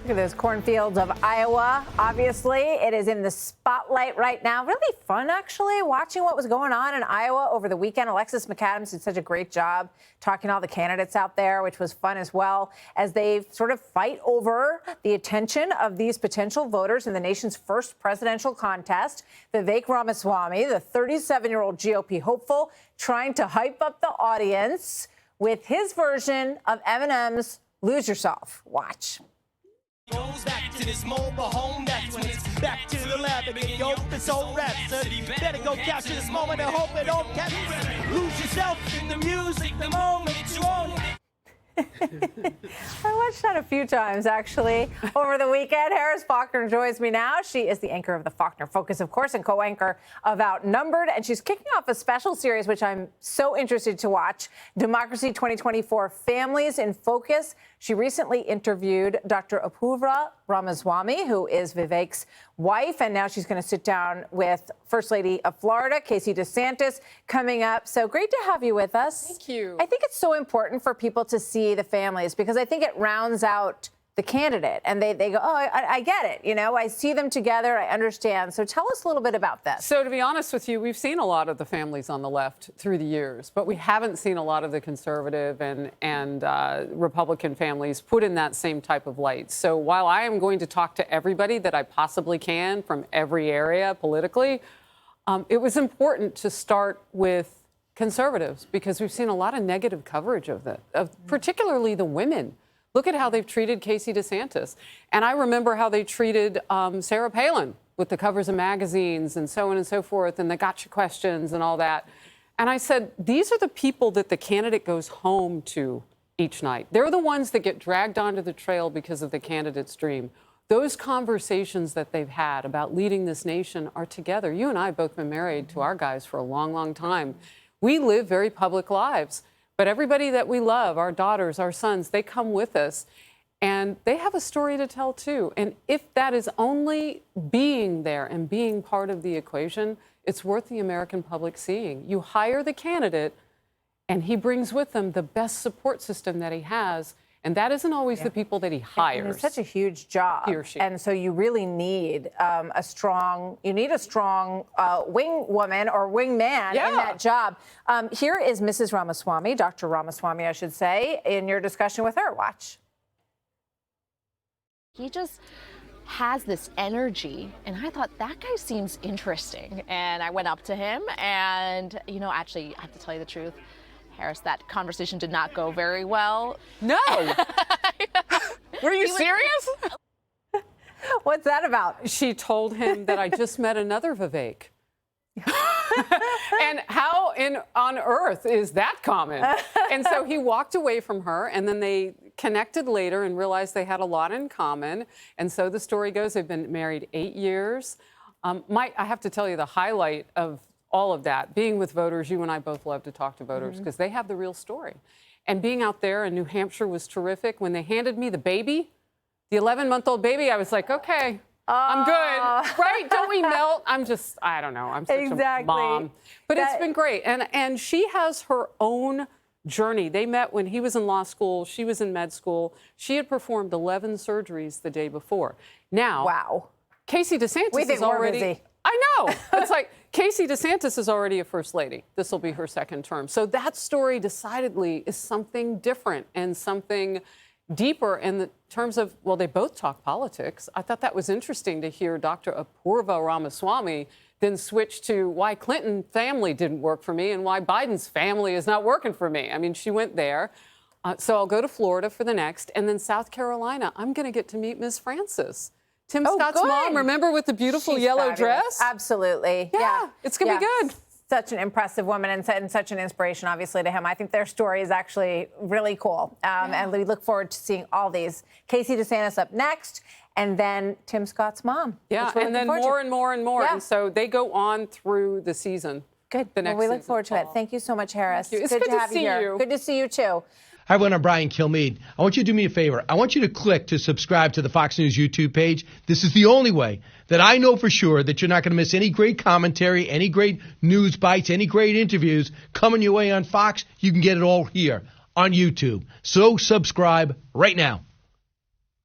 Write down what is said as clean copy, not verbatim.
Look at those cornfields of Iowa. Obviously, it is in the spotlight right now. Really fun, actually, watching what was going on in Iowa over the weekend. Alexis McAdams did such a great job talking to all the candidates out there, which was fun as well, as they sort of fight over the attention of these potential voters in the nation's first presidential contest. Vivek Ramaswamy, the 37-year-old GOP hopeful, trying to hype up the audience with his version of Eminem's Lose Yourself. Watch. Goes back to this mobile home, that's when it's back to the lab again. Yo, this old rhapsody, better go capture this moment and hope it don't catch. Lose yourself in the music the moment you own it. I watched that a few times, actually, over the weekend. Harris Faulkner joins me now. She is the anchor of the Faulkner Focus, of course, and co-anchor of Outnumbered. And she's kicking off a special series, which I'm so interested to watch, Democracy 2024 Families in Focus. She recently interviewed Dr. Apoorva Ramaswamy, who is Vivek's wife, and now she's going to sit down with First Lady of Florida, Casey DeSantis, coming up. So great to have you with us. Thank you. I think it's so important for people to see the families because I think it rounds out the candidate, and they go, oh, I get it. You know, I see them together. I understand. So tell us a little bit about this. So to be honest with you, we've seen a lot of the families on the left through the years, but we haven't seen a lot of the conservative and Republican families put in that same type of light. So while I am going to talk to everybody that I possibly can from every area politically, it was important to start with conservatives because we've seen a lot of negative coverage of that, particularly the women. Look at how they've treated Casey DeSantis. And I remember how they treated Sarah Palin with the covers of magazines and so on and so forth, and the gotcha questions and all that. And I said, these are the people that the candidate goes home to each night. They're the ones that get dragged onto the trail because of the candidate's dream. Those conversations that they've had about leading this nation are together. You and I have both been married to our guys for a long, long time. We live very public lives. But everybody that we love, our daughters, our sons, they come with us and they have a story to tell too. And if that is only being there and being part of the equation, it's worth the American public seeing. You hire the candidate and he brings with him the best support system that he has. And that isn't always the people that he hires. And it's such a huge job. He or she. And so you really need a strong wing woman or wing man in that job. Here is Mrs. Ramaswamy, Dr. Ramaswamy, I should say, in your discussion with her. Watch. He just has this energy, and I thought that guy seems interesting. And I went up to him and, you know, actually, I have to tell you the truth, Harris, that conversation did not go very well. No. Were you serious? What's that about? She told him that I just met another Vivek. And how on earth is that common? And so he walked away from her, and then they connected later and realized they had a lot in common. And so the story goes, they've been married 8 years. I have to tell you the highlight of all of that, being with voters, you and I both love to talk to voters because they have the real story. And being out there in New Hampshire was terrific. When they handed me the baby, the 11-month-old baby, I was like, okay, I'm good. Right? Don't we melt? I don't know. I'm such a mom. But it's been great. And she has her own journey. They met when he was in law school. She was in med school. She had performed 11 surgeries the day before. Now, wow. Casey DeSantis is already... busy. I know. It's like Casey DeSantis is already a first lady. This will be her second term. So that story decidedly is something different and something deeper in the terms of, well, they both talk politics. I thought that was interesting to hear Dr. Apoorva Ramaswamy then switch to why Clinton family didn't work for me and why Biden's family is not working for me. I mean, she went there. So I'll go to Florida for the next. And then South Carolina, I'm going to get to meet Miss Francis. Tim Scott's mom, remember, with the beautiful yellow dress? Absolutely. Yeah. It's going to be good. Such an impressive woman and such an inspiration, obviously, to him. I think their story is actually really cool. And we look forward to seeing all these. Casey DeSantis up next, and then Tim Scott's mom. Yeah, and then more and more and more. Yeah. And so they go on through the season. Good. Well, we look forward to it. Thank you so much, Harris. It's good to have you here. Good to see you, too. Hi, everyone. I'm Brian Kilmeade. I want you to do me a favor. I want you to click to subscribe to the Fox News YouTube page. This is the only way that I know for sure that you're not going to miss any great commentary, any great news bites, any great interviews coming your way on Fox. You can get it all here on YouTube. So subscribe right now.